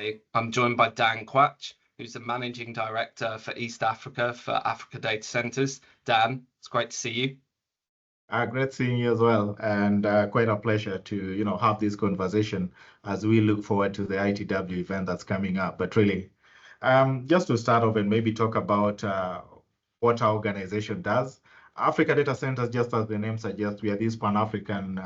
today. I'm joined by Dan Kwach, who's the Managing Director for East Africa for Africa Data Centers. Dan, it's great to see you. Great seeing you as well, and quite a pleasure to have this conversation as we look forward to the ITW event that's coming up. But really, just to start off and maybe talk about what our organization does. Africa Data Centers, just as the name suggests, we are this Pan-African,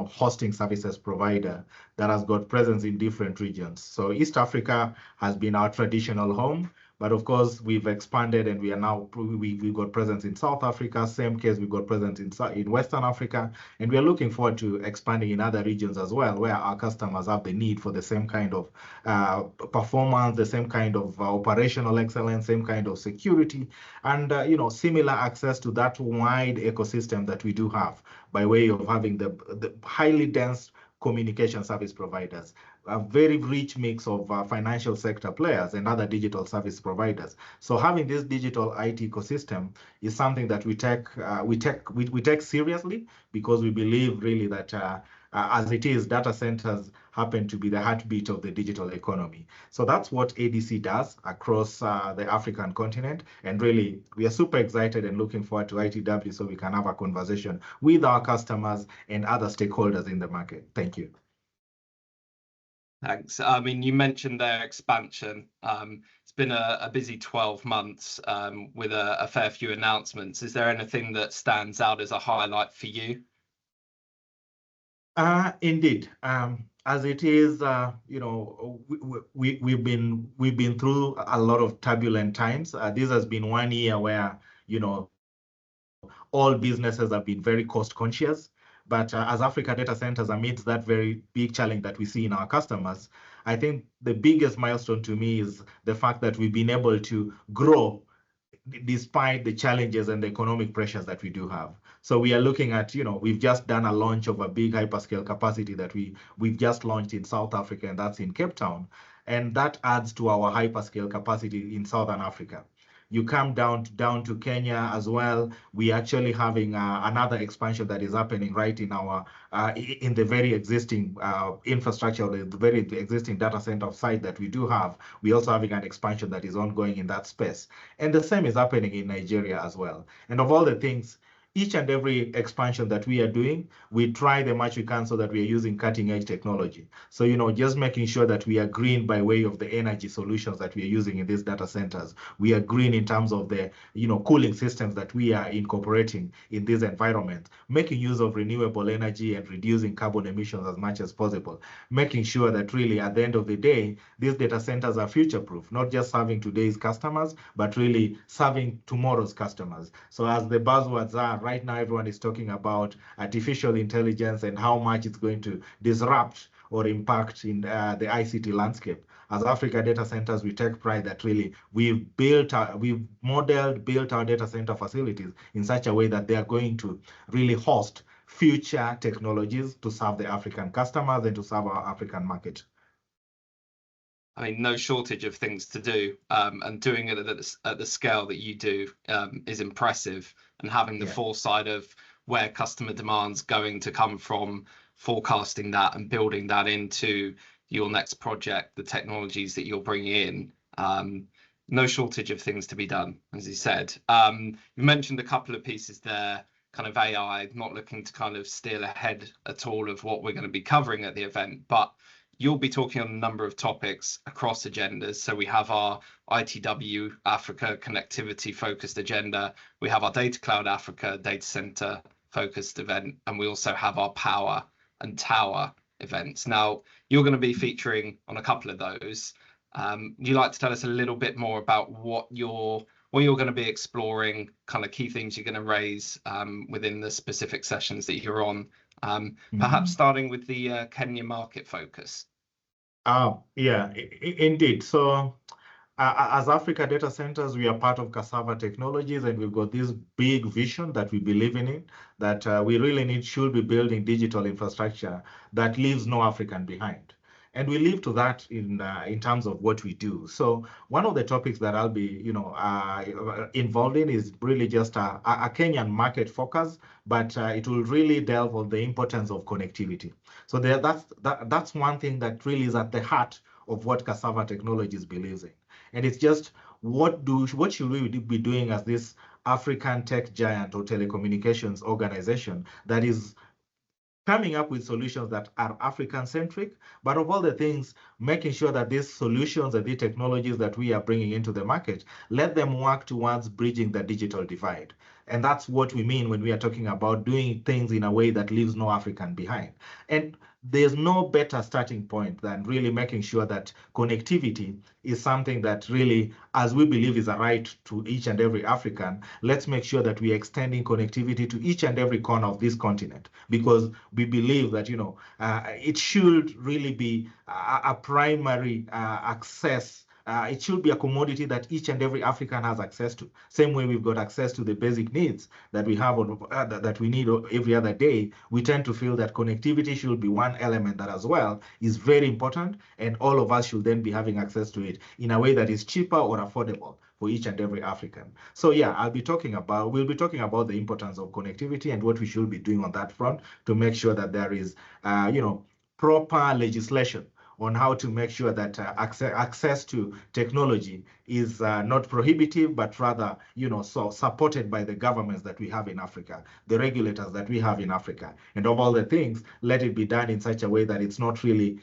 hosting services provider that has got presence in different regions. So East Africa has been our traditional home, but of course we've expanded and we are now we've got presence in South Africa. Same case, we've got presence in Western Africa, and we are looking forward to expanding in other regions as well, where our customers have the need for the same kind of performance, the same kind of operational excellence, same kind of security, and similar access to that wide ecosystem that we do have by way of having the highly dense communication service providers, a very rich mix of financial sector players and other digital service providers. So having this digital IT ecosystem is something that we take seriously, because we believe really that as it is, data centers happen to be the heartbeat of the digital economy. So that's what ADC does across the African continent. And really, we are super excited and looking forward to ITW so we can have a conversation with our customers and other stakeholders in the market. Thank you. Thanks. I mean, you mentioned their expansion. It's been a busy 12 months with a fair few announcements. Is there anything that stands out as a highlight for you? Indeed. As it is, we've been through a lot of turbulent times. This has been one year where all businesses have been very cost conscious. But as Africa Data Centers, amidst that very big challenge that we see in our customers, I think the biggest milestone to me is the fact that we've been able to grow despite the challenges and the economic pressures that we do have. So we are looking at, we've just done a launch of a big hyperscale capacity that we've just launched in South Africa, and that's in Cape Town. And that adds to our hyperscale capacity in Southern Africa. You come down to Kenya as well. We actually having another expansion that is happening right in our in the very existing infrastructure, the very existing data center site that we do have. We also having an expansion that is ongoing in that space, and the same is happening in Nigeria as well. And of all the things, each and every expansion that we are doing, we try the much we can so that we are using cutting edge technology. So, just making sure that we are green by way of the energy solutions that we are using in these data centers. We are green in terms of the, cooling systems that we are incorporating in this environment, making use of renewable energy and reducing carbon emissions as much as possible, making sure that really at the end of the day, these data centers are future proof, not just serving today's customers, but really serving tomorrow's customers. So as the buzzwords are, right now, everyone is talking about artificial intelligence and how much it's going to disrupt or impact in the ICT landscape. As Africa Data Centers, we take pride that really we've built our data center facilities in such a way that they are going to really host future technologies to serve the African customers and to serve our African market. I mean, no shortage of things to do, and doing it at the scale that you do is impressive. And having the foresight of where customer demand's going to come from, forecasting that and building that into your next project, the technologies that you're bringing in, no shortage of things to be done, as you said. You mentioned a couple of pieces there, kind of AI, not looking to kind of steal ahead at all of what we're going to be covering at the event, but you'll be talking on a number of topics across agendas. So we have our ITW Africa connectivity focused agenda. We have our Data Cloud Africa data center focused event. And we also have our power and tower events. Now, you're going to be featuring on a couple of those. Would you like to tell us a little bit more about what you're going to be exploring, kind of key things you're going to raise within the specific sessions that you're on? Perhaps starting with the Kenya market focus. Yeah, indeed. So as Africa Data Centers, we are part of Cassava Technologies, and we've got this big vision that we believe in, that we really should be building digital infrastructure that leaves no African behind. And we live to that in terms of what we do. So one of the topics that I'll be, involved in is really just a Kenyan market focus, but it will really delve on the importance of connectivity. So that's one thing that really is at the heart of what Cassava Technologies believes in. And it's just what should we be doing as this African tech giant or telecommunications organization that is coming up with solutions that are African-centric, but of all the things, making sure that these solutions and the technologies that we are bringing into the market, let them work towards bridging the digital divide. And that's what we mean when we are talking about doing things in a way that leaves no African behind. And there's no better starting point than really making sure that connectivity is something that really, as we believe is a right to each and every African, let's make sure that we are extending connectivity to each and every corner of this continent, because we believe that, it should really be a primary access. It should be a commodity that each and every African has access to. Same way we've got access to the basic needs that we have that we need every other day. We tend to feel that connectivity should be one element that as well is very important, and all of us should then be having access to it in a way that is cheaper or affordable for each and every African. So yeah, we'll be talking about the importance of connectivity and what we should be doing on that front to make sure that there is, proper legislation on how to make sure that access to technology is not prohibitive, but rather, so supported by the governments that we have in Africa, the regulators that we have in Africa, and of all the things, let it be done in such a way that it's not really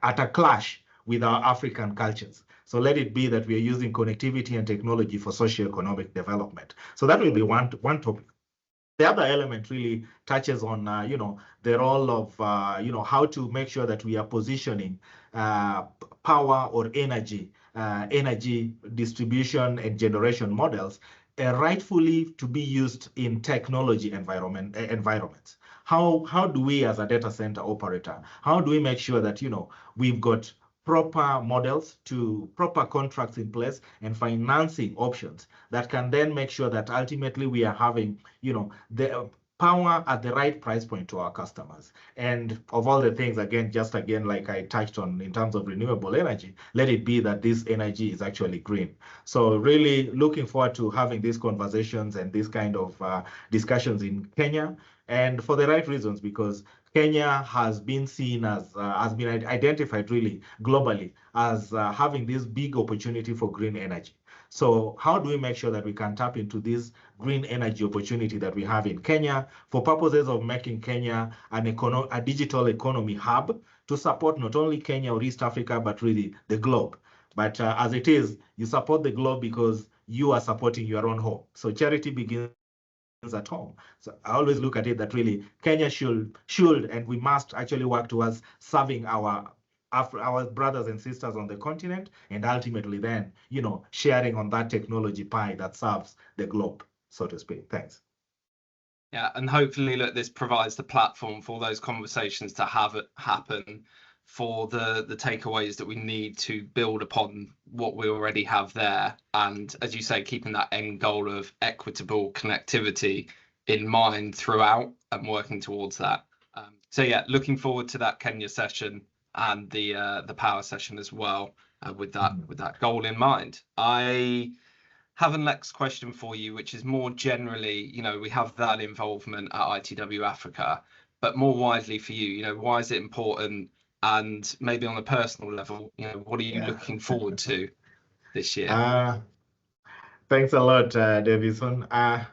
at a clash with our African cultures. So let it be that we are using connectivity and technology for socio-economic development. So that will be one topic. The other element really touches on, the role of, how to make sure that we are positioning power or energy distribution and generation models rightfully to be used in technology environments. How do we, as a data center operator, how do we make sure that, we've got proper models to proper contracts in place and financing options that can then make sure that ultimately we are having, the power at the right price point to our customers. And of all the things, again, like I touched on in terms of renewable energy, let it be that this energy is actually green. So really looking forward to having these conversations and these kind of discussions in Kenya, and for the right reasons, because Kenya has been seen as, has been identified really globally as having this big opportunity for green energy. So how do we make sure that we can tap into this green energy opportunity that we have in Kenya for purposes of making Kenya a digital economy hub to support not only Kenya or East Africa, but really the globe. But as it is, you support the globe because you are supporting your own home. So charity begins at home. So I always look at it that really Kenya should and we must actually work towards serving our brothers and sisters on the continent, and ultimately then, sharing on that technology pie that serves the globe, so to speak. Thanks. Yeah, and hopefully, look, this provides the platform for those conversations to have it happen, for the takeaways that we need to build upon what we already have there. And as you say, keeping that end goal of equitable connectivity in mind throughout and working towards that. So yeah, looking forward to that Kenya session and the power session as well, with that goal in mind. I have a next question for you, which is more generally, we have that involvement at ITW Africa, but more widely for you, why is it important? And maybe on a personal level, what are you looking forward to this year? Thanks a lot, Davison. I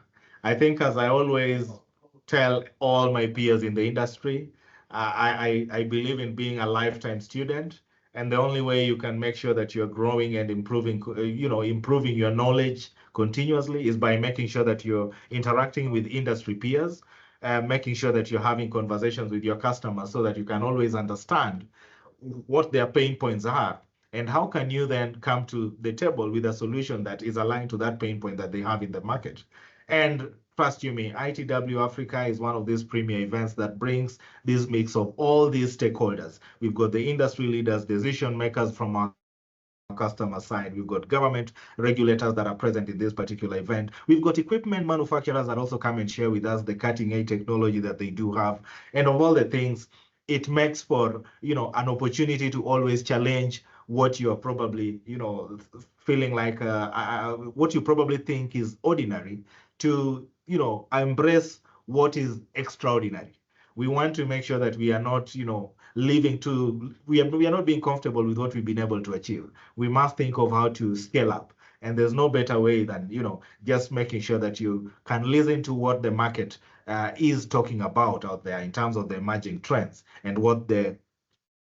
think, as I always tell all my peers in the industry, I believe in being a lifetime student. And the only way you can make sure that you're growing and improving your knowledge continuously is by making sure that you're interacting with industry peers, making sure that you're having conversations with your customers so that you can always understand what their pain points are, and how can you then come to the table with a solution that is aligned to that pain point that they have in the market. And trust you me, ITW Africa is one of these premier events that brings this mix of all these stakeholders. We've got the industry leaders, decision makers from our customer side. We've got government regulators that are present in this particular event. We've got equipment manufacturers that also come and share with us the cutting edge technology that they do have. And of all the things, it makes for, an opportunity to always challenge what you're probably, feeling like, what you probably think is ordinary, to, embrace what is extraordinary. We want to make sure that we are not, we are not being comfortable with what we've been able to achieve. We must think of how to scale up. And there's no better way than, just making sure that you can listen to what the market is talking about out there in terms of the emerging trends and what the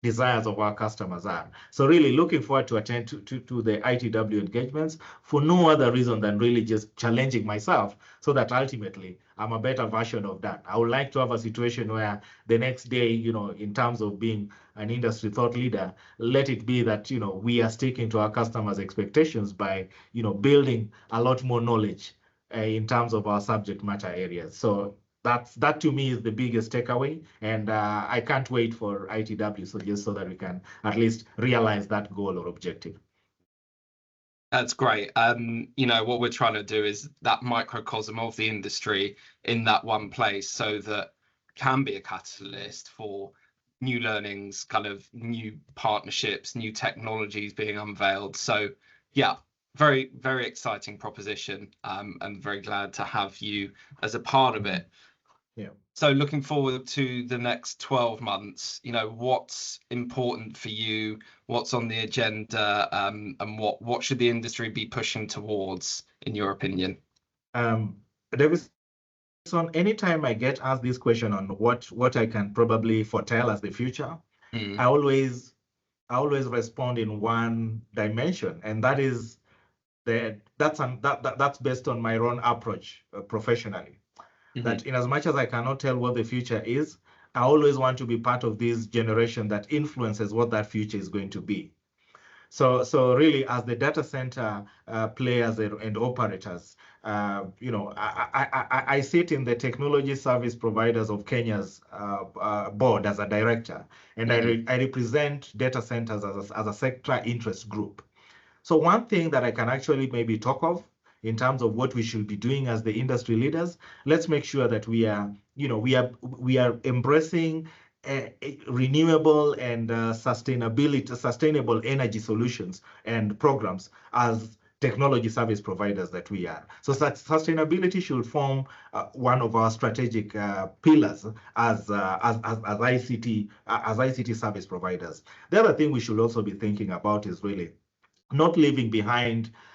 desires of our customers are. So really looking forward to attend to the ITW engagements for no other reason than really just challenging myself so that ultimately I'm a better version of that. I would like to have a situation where the next day, in terms of being an industry thought leader, let it be that, we are sticking to our customers' expectations by, building a lot more knowledge in terms of our subject matter areas. So that to me is the biggest takeaway, and I can't wait for ITW, so just so that we can at least realize that goal or objective. That's great. What we're trying to do is that microcosm of the industry in that one place, so that can be a catalyst for new learnings, kind of new partnerships, new technologies being unveiled. So yeah, very, very exciting proposition. And very glad to have you as a part of it. Yeah. So looking forward to the next 12 months, what's important for you, what's on the agenda, and what should the industry be pushing towards, in your opinion? Davidson, anytime I get asked this question on what I can probably foretell as the future, I always respond in one dimension, and that is that's based on my own approach professionally. That in as much as I cannot tell what the future is, I always want to be part of this generation that influences what that future is going to be. So really, as the data center players and operators, I sit in the technology service providers of Kenya's board as a director, and I represent data centers as a sector interest group. So one thing that I can actually maybe talk of in terms of what we should be doing as the industry leaders, let's make sure that we are embracing renewable and sustainable energy solutions and programs as technology service providers that we are. So sustainability should form one of our strategic pillars as ICT service providers. The other thing we should also be thinking about is really not leaving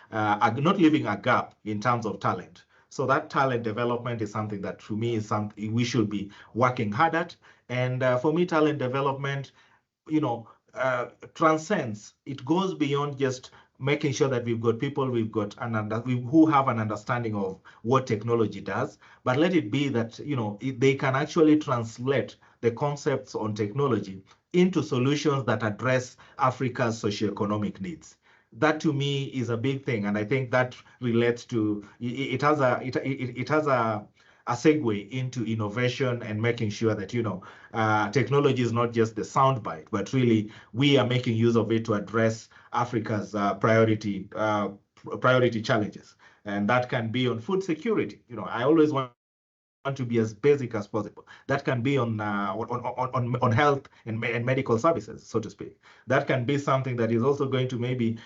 a gap in terms of talent. So that talent development is something that, to me, is something we should be working hard at. And for me, talent development, transcends. It goes beyond just making sure that we've got people who have an understanding of what technology does, but let it be that they can actually translate the concepts on technology into solutions that address Africa's socioeconomic needs. That to me is a big thing, and I think that relates to it has a segue into innovation and making sure that technology is not just the soundbite, but really we are making use of it to address Africa's priority challenges, and that can be on food security. I always want to be as basic as possible. That can be on health and medical services, so to speak. That can be something that is also going to maybe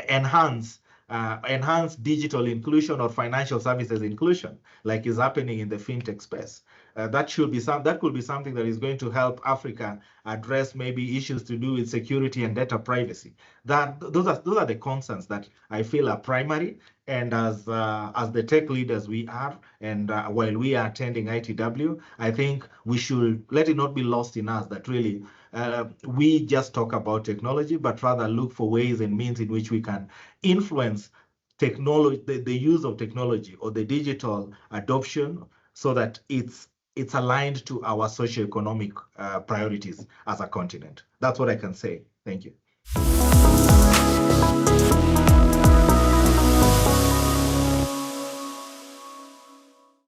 enhance digital inclusion or financial services inclusion, like is happening in the fintech space. That could be something that is going to help Africa address maybe issues to do with security and data privacy. Those are the concerns that I feel are primary. And as the tech leaders we are, and while we are attending ITW, I think we should let it not be lost in us that really we just talk about technology, but rather look for ways and means in which we can influence technology, the use of technology or the digital adoption, so that it's aligned to our socioeconomic priorities as a continent. That's what I can say. Thank you.